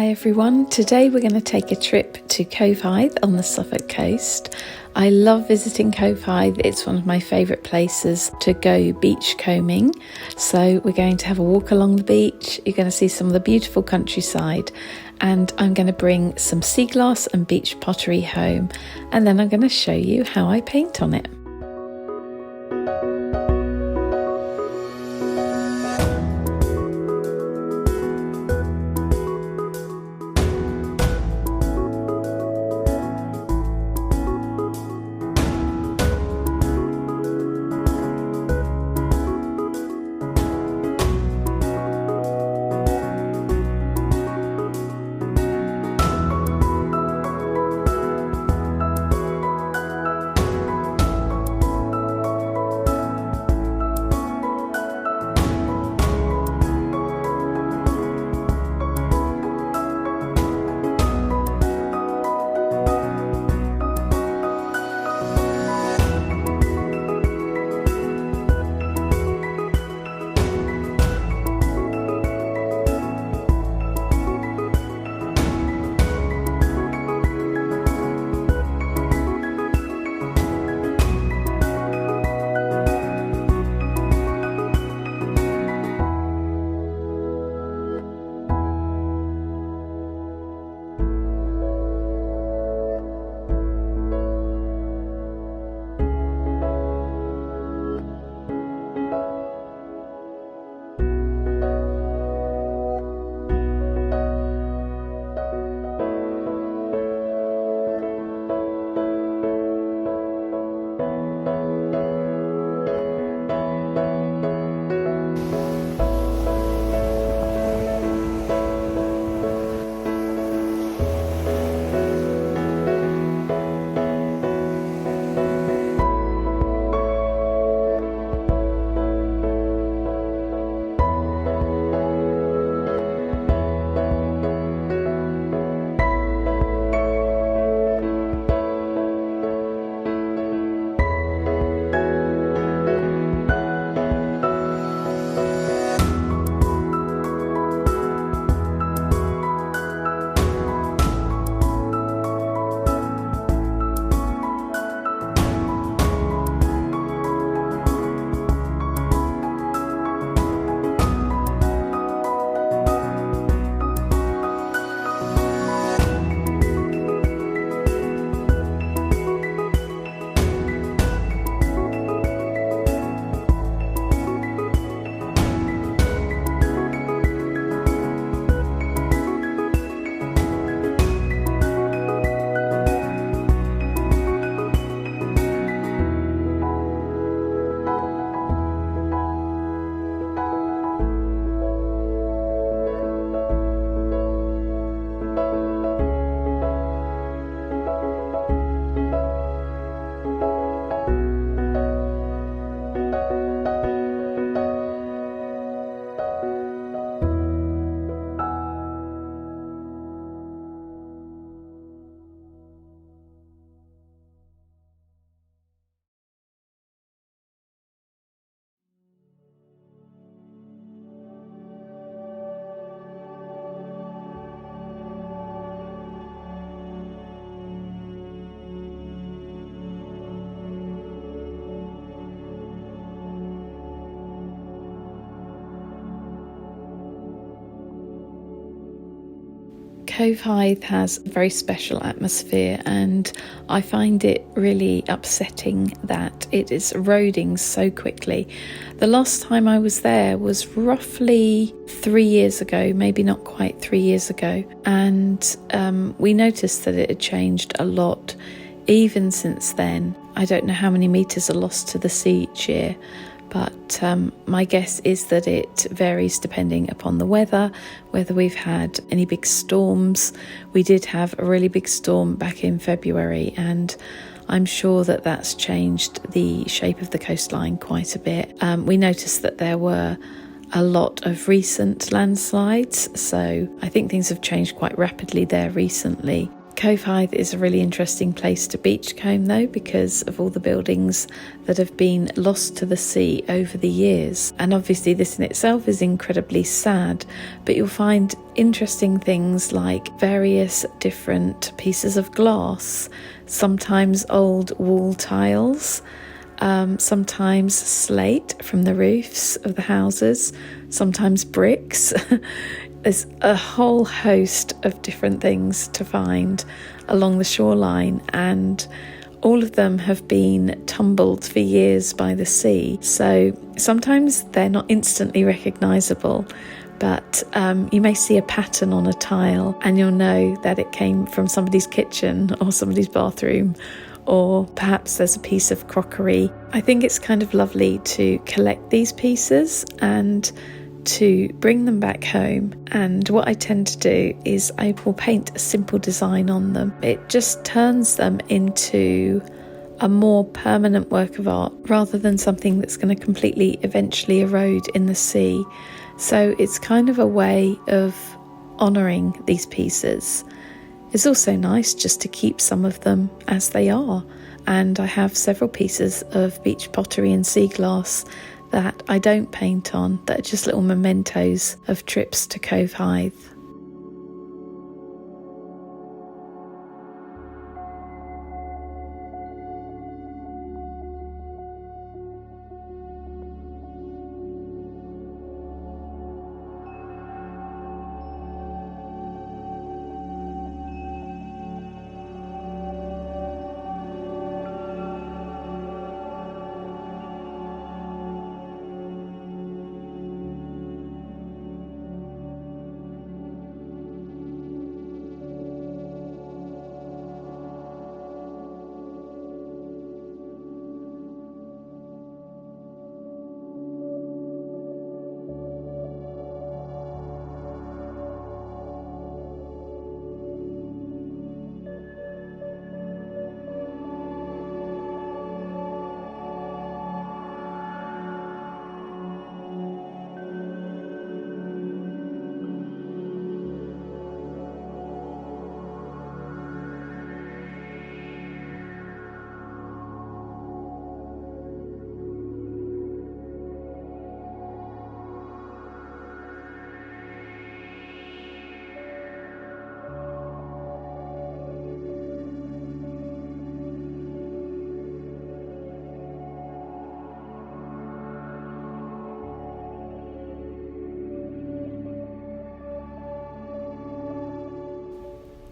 Hi everyone, today we're going to take a trip to Covehithe on the Suffolk coast. I love visiting Covehithe, it's one of my favourite places to go beachcombing. So we're going to have a walk along the beach, you're going to see some of the beautiful countryside, and I'm going to bring some sea glass and beach pottery home, and then I'm going to show you how I paint on it. Covehithe has a very special atmosphere, and I find it really upsetting that it is eroding so quickly. The last time I was there was roughly 3 years ago, maybe not quite 3 years ago, and we noticed that it had changed a lot even since then. I don't know how many metres are lost to the sea each year, but my guess is that it varies depending upon the weather, whether we've had any big storms. We did have a really big storm back in February, and I'm sure that that's changed the shape of the coastline quite a bit. We noticed that there were a lot of recent landslides, so I think things have changed quite rapidly there recently. Covehithe is a really interesting place to beachcomb though, because of all the buildings that have been lost to the sea over the years. And obviously this in itself is incredibly sad, but you'll find interesting things like various different pieces of glass, sometimes old wall tiles, sometimes slate from the roofs of the houses, sometimes bricks. There's a whole host of different things to find along the shoreline, and all of them have been tumbled for years by the sea. So sometimes they're not instantly recognisable, but you may see a pattern on a tile and you'll know that it came from somebody's kitchen or somebody's bathroom, or perhaps there's a piece of crockery. I think it's kind of lovely to collect these pieces and to bring them back home, and what I tend to do is I will paint a simple design on them. It just turns them into a more permanent work of art rather than something that's going to completely eventually erode in the sea. So it's kind of a way of honouring these pieces. It's also nice just to keep some of them as they are, and I have several pieces of beach pottery and sea glass that I don't paint on, that are just little mementos of trips to Covehithe.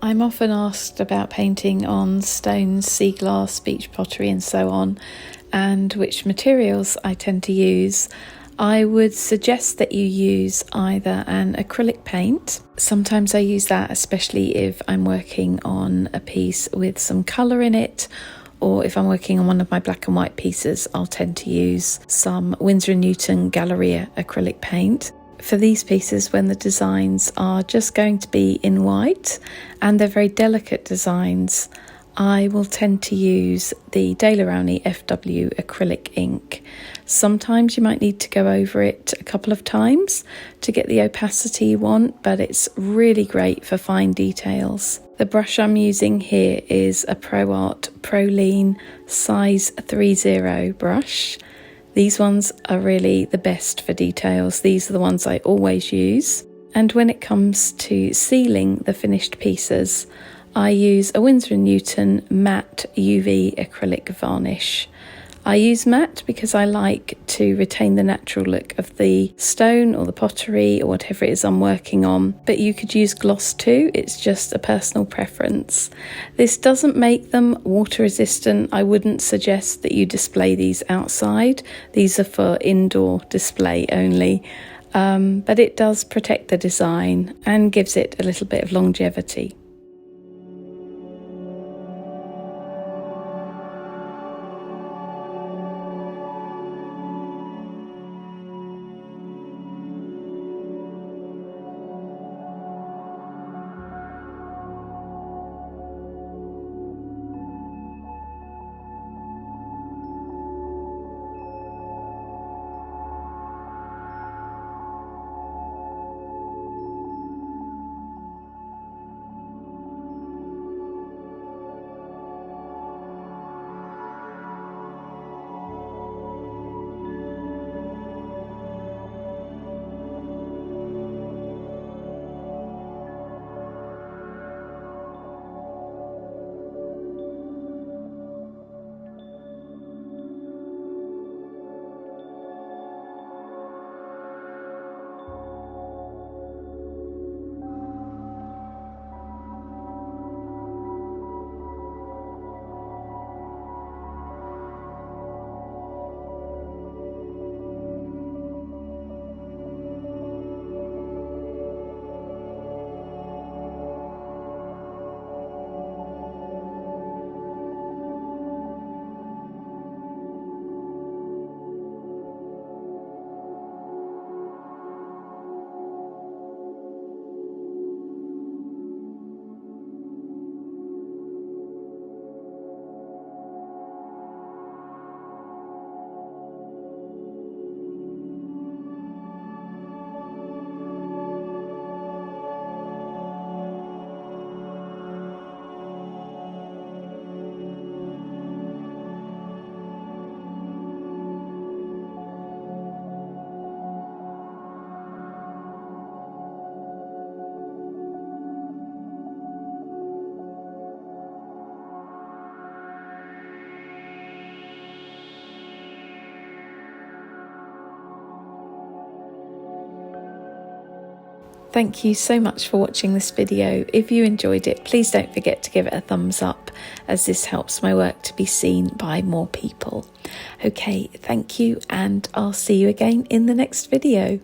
I'm often asked about painting on stones, sea glass, beach pottery and so on, and which materials I tend to use. I would suggest that you use either an acrylic paint. Sometimes I use that, especially if I'm working on a piece with some colour in it, or if I'm working on one of my black and white pieces, I'll tend to use some Winsor & Newton Galleria acrylic paint. For these pieces, when the designs are just going to be in white and they're very delicate designs, I will tend to use the Daler-Rowney FW acrylic ink. Sometimes you might need to go over it a couple of times to get the opacity you want, but it's really great for fine details. The brush I'm using here is a ProArt ProLean size 30 brush. These ones are really the best for details. These are the ones I always use. And when it comes to sealing the finished pieces, I use a Winsor & Newton matte UV acrylic varnish. I use matte because I like to retain the natural look of the stone or the pottery or whatever it is I'm working on, but you could use gloss too. It's just a personal preference. This doesn't make them water resistant. I wouldn't suggest that you display these outside. These are for indoor display only, but it does protect the design and gives it a little bit of longevity. Thank you so much for watching this video. If you enjoyed it, please don't forget to give it a thumbs up, as this helps my work to be seen by more people. Okay, thank you, and I'll see you again in the next video.